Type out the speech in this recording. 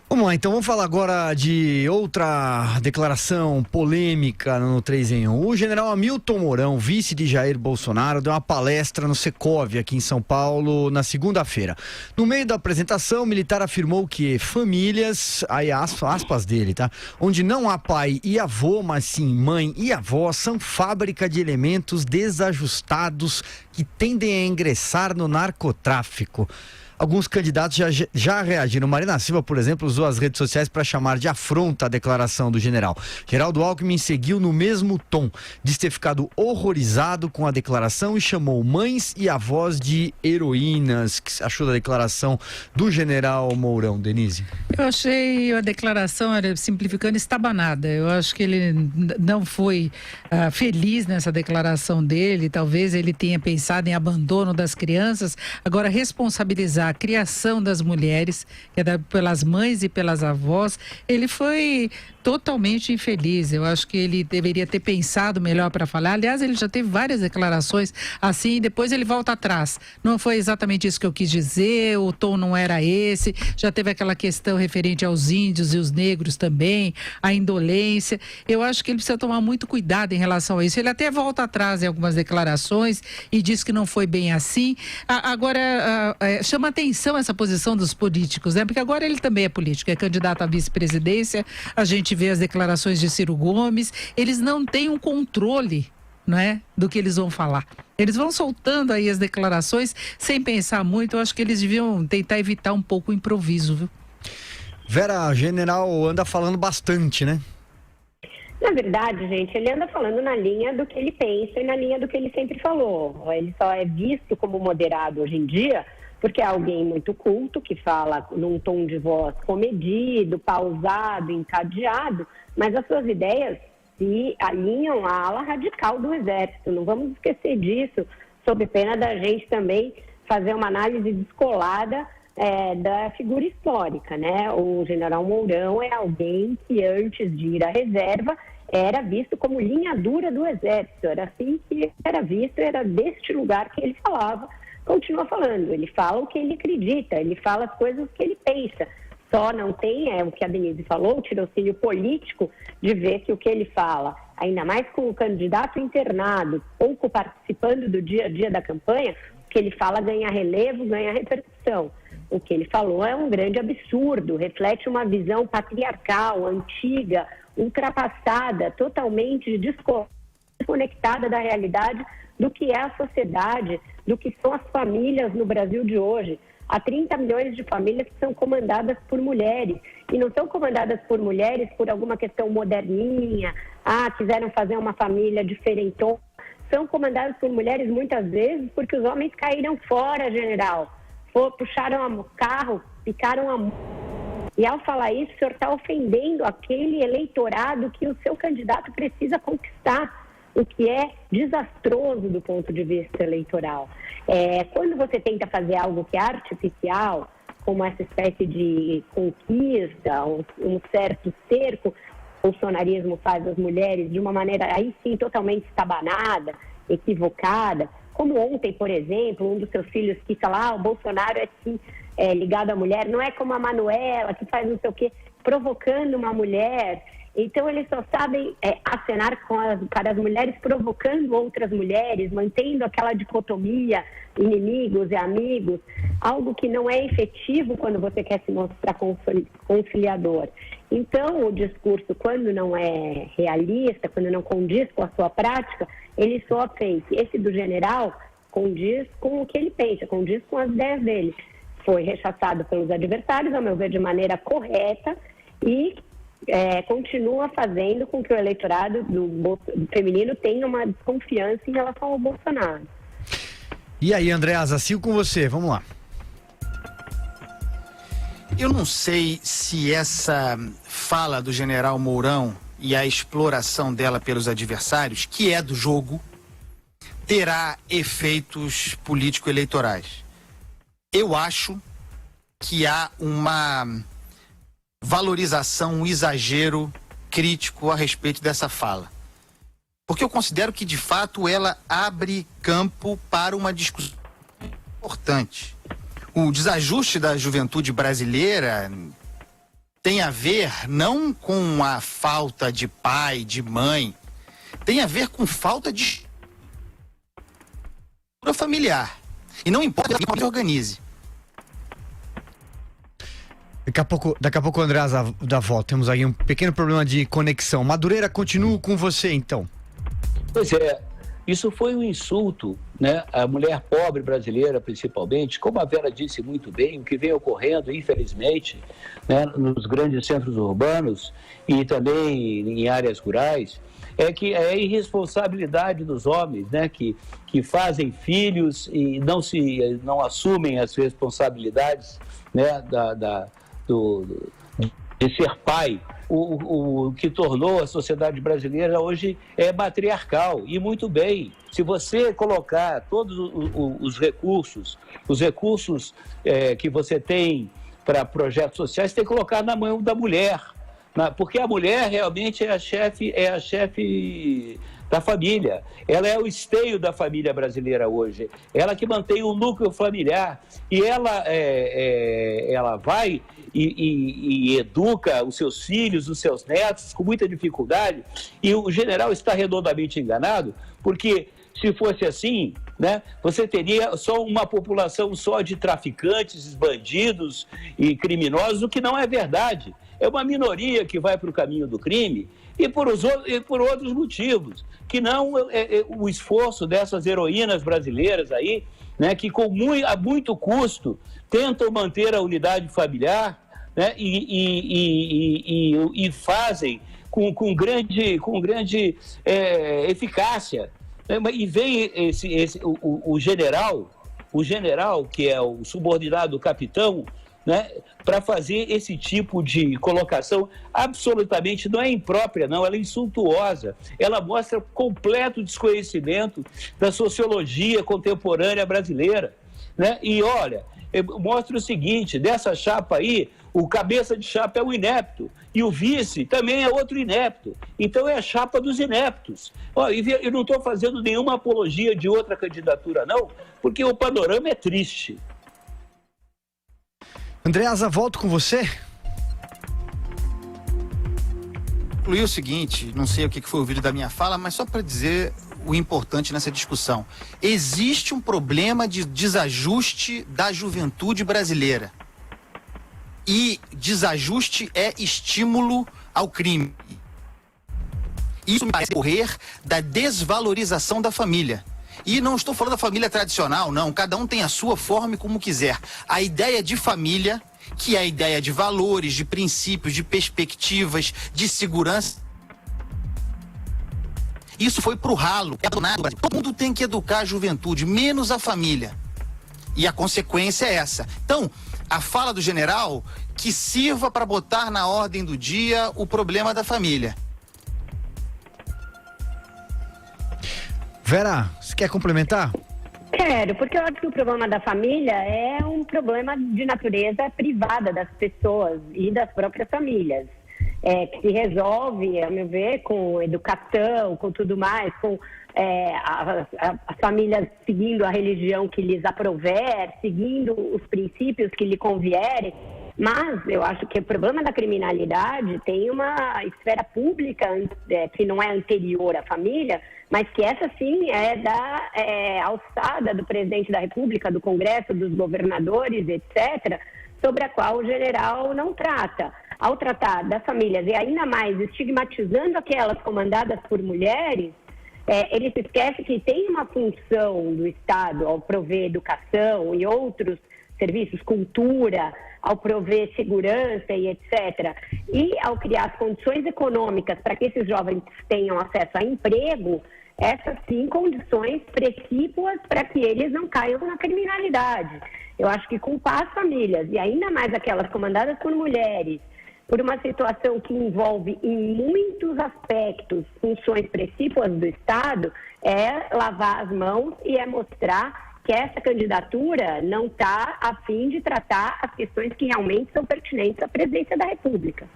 Vamos lá, então vamos falar agora de outra declaração polêmica no 3 em 1. O general Hamilton Mourão, vice de Jair Bolsonaro, deu uma palestra no Secov, aqui em São Paulo, na segunda-feira. No meio da apresentação, o militar afirmou que famílias, aí aspas dele, tá? Onde não há pai e avô, mas sim mãe e avó, são fábrica de elementos desajustados que tendem a ingressar no narcotráfico. Alguns candidatos já reagiram. Marina Silva, por exemplo, usou as redes sociais para chamar de afronta a declaração do general. Geraldo Alckmin seguiu no mesmo tom, diz ter ficado horrorizado com a declaração e chamou mães e avós de heroínas. O que você achou da declaração do general Mourão, Denise? Eu achei a declaração, simplificando, estabanada. Eu acho que ele não foi feliz nessa declaração dele. Talvez ele tenha pensado em abandono das crianças. Agora, responsabilizar a criação das mulheres, que é pelas mães e pelas avós, ele foi totalmente infeliz. Eu acho que ele deveria ter pensado melhor para falar. Aliás, ele já teve várias declarações assim, e depois ele volta atrás. Não foi exatamente isso que eu quis dizer, o tom não era esse. Já teve aquela questão referente aos índios e os negros também, a indolência. Eu acho que ele precisa tomar muito cuidado em relação a isso. Ele até volta atrás em algumas declarações e diz que não foi bem assim. Agora, chama atenção essa posição dos políticos, né? Porque agora ele também é político, é candidato à vice-presidência. A gente vê as declarações de Ciro Gomes, eles não têm um controle, não é, do que eles vão falar. Eles vão soltando aí as declarações sem pensar muito. Eu acho que eles deviam tentar evitar um pouco o improviso, viu? Vera, general anda falando bastante, né? Na verdade, gente, ele anda falando na linha do que ele pensa e na linha do que ele sempre falou. Ele só é visto como moderado hoje em dia porque é alguém muito culto, que fala num tom de voz comedido, pausado, encadeado, mas as suas ideias se alinham à ala radical do Exército. Não vamos esquecer disso, sob pena da gente também fazer uma análise descolada da figura histórica, né? O general Mourão é alguém que antes de ir à reserva era visto como linha dura do Exército, era assim que era visto, era deste lugar que ele falava. Continua falando, ele fala o que ele acredita, ele fala as coisas que ele pensa. Só não tem, o que a Denise falou, o tirocínio político de ver que o que ele fala, ainda mais com o candidato internado, pouco participando do dia a dia da campanha, o que ele fala ganha relevo, ganha repercussão. O que ele falou é um grande absurdo, reflete uma visão patriarcal, antiga, ultrapassada, totalmente desconectada da realidade do que é a sociedade, do que são as famílias no Brasil de hoje. Há 30 milhões de famílias que são comandadas por mulheres. E não são comandadas por mulheres por alguma questão moderninha, quiseram fazer uma família diferentona. São comandadas por mulheres muitas vezes porque os homens caíram fora, general. Puxaram o carro, picaram a mão. E ao falar isso, o senhor está ofendendo aquele eleitorado que o seu candidato precisa conquistar, o que é desastroso do ponto de vista eleitoral. Quando você tenta fazer algo que é artificial, como essa espécie de conquista, um certo cerco, o bolsonarismo faz as mulheres de uma maneira, aí sim, totalmente estabanada, equivocada. Como ontem, por exemplo, um dos seus filhos fica lá, o Bolsonaro é sim ligado à mulher, não é como a Manuela, que faz não sei o quê, provocando uma mulher. Então, eles só sabem acenar para as mulheres, provocando outras mulheres, mantendo aquela dicotomia, inimigos e amigos, algo que não é efetivo quando você quer se mostrar conciliador. Então, o discurso, quando não é realista, quando não condiz com a sua prática, ele só fez. Esse do general condiz com o que ele pensa, condiz com as ideias dele. Foi rechaçado pelos adversários, ao meu ver, de maneira correta e continua fazendo com que o eleitorado do feminino tenha uma desconfiança em relação ao Bolsonaro. E aí, Andreasa, sigo com você, vamos lá. Eu não sei se essa fala do general Mourão e a exploração dela pelos adversários, que é do jogo, terá efeitos político-eleitorais. Eu acho que há uma valorização, um exagero crítico a respeito dessa fala. Porque eu considero que, de fato, ela abre campo para uma discussão importante. O desajuste da juventude brasileira tem a ver não com a falta de pai, de mãe, tem a ver com falta de estrutura familiar. E não importa como se organize. Daqui a pouco o André dá volta. Temos aí um pequeno problema de conexão. Madureira, continuo com você, então. Pois é, isso foi um insulto, né? A mulher pobre brasileira, principalmente, como a Vera disse muito bem, o que vem ocorrendo, infelizmente, né, nos grandes centros urbanos e também em áreas rurais, é que é a irresponsabilidade dos homens, né, que fazem filhos e não assumem as responsabilidades, né, de ser pai. O que tornou a sociedade brasileira hoje é matriarcal, e muito bem. Se você colocar todos os recursos que você tem para projetos sociais, tem que colocar na mão da mulher, porque a mulher realmente é a chefe da família. Ela é o esteio da família brasileira hoje. Ela que mantém o núcleo familiar, e ela vai e educa os seus filhos, os seus netos com muita dificuldade, e o general está redondamente enganado, porque se fosse assim, né, você teria só uma população só de traficantes, bandidos e criminosos, o que não é verdade. É uma minoria que vai para o caminho do crime e por outros motivos, que não o esforço dessas heroínas brasileiras aí, né, que a muito custo tentam manter a unidade familiar, né, e fazem com grande eficácia. E vem o general, que é o subordinado do capitão, né, para fazer esse tipo de colocação absolutamente não é imprópria, não, ela é insultuosa. Ela mostra completo desconhecimento da sociologia contemporânea brasileira, né? E olha, mostra o seguinte: dessa chapa aí, o cabeça de chapa é o inepto e o vice também é outro inepto. Então é a chapa dos ineptos. Eu não estou fazendo nenhuma apologia de outra candidatura, não, porque o panorama é triste. Andreasa, volto com você. Incluí o seguinte, não sei o que foi o vídeo da minha fala, mas só para dizer o importante nessa discussão. Existe um problema de desajuste da juventude brasileira. E desajuste é estímulo ao crime. Isso me parece decorrer da desvalorização da família. E não estou falando da família tradicional, não. Cada um tem a sua forma e como quiser. A ideia de família, que é a ideia de valores, de princípios, de perspectivas, de segurança, isso foi pro ralo. É abandonado. Todo mundo tem que educar a juventude, menos a família. E a consequência é essa. Então, a fala do general, que sirva para botar na ordem do dia o problema da família. Vera, você quer complementar? Quero, porque eu acho que o problema da família é um problema de natureza privada das pessoas e das próprias famílias. Que se resolve, a meu ver, com educação, com tudo mais, com as famílias seguindo a religião que lhes aprouver, seguindo os princípios que lhe convierem. Mas eu acho que o problema da criminalidade tem uma esfera pública que não é anterior à família, mas que essa sim é da alçada do presidente da República, do Congresso, dos governadores, etc., sobre a qual o general não trata. Ao tratar das famílias e ainda mais estigmatizando aquelas comandadas por mulheres, ele se esquece que tem uma função do Estado ao prover educação e outros serviços, cultura, ao prover segurança e etc. E ao criar as condições econômicas para que esses jovens tenham acesso a emprego, essas sim condições precípuas para que eles não caiam na criminalidade. Eu acho que culpar as famílias, e ainda mais aquelas comandadas por mulheres, por uma situação que envolve em muitos aspectos funções precípuas do Estado, é lavar as mãos e é mostrar que essa candidatura não está a fim de tratar as questões que realmente são pertinentes à presidência da República.